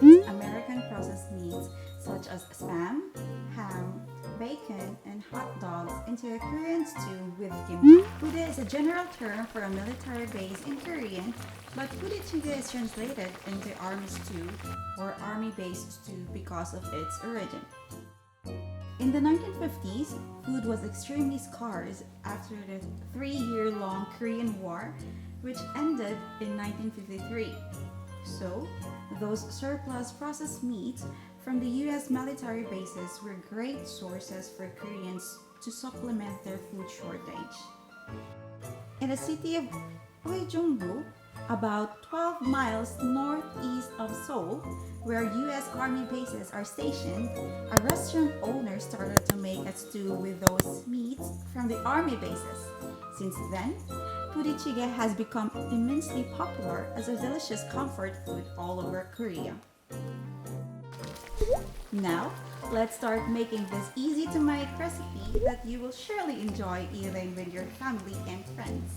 American processed meats such as spam, ham, bacon, and hot dogs into a Korean stew with kimchi. Budae is a general term for a military base in Korean, but Budae is translated into army stew or army-based stew because of its origin. In the 1950s, food was extremely scarce after the three-year-long Korean War, which ended in 1953. So, those surplus processed meats from the US military bases were great sources for Koreans to supplement their food shortage. In the city of Uijeongbu, about 12 miles northeast of Seoul, where US Army bases are stationed, a restaurant owner started to make a stew with those meats from the Army bases. Since then, Budae Jjigae has become immensely popular as a delicious comfort food all over Korea. Now, let's start making this easy to make recipe that you will surely enjoy eating with your family and friends.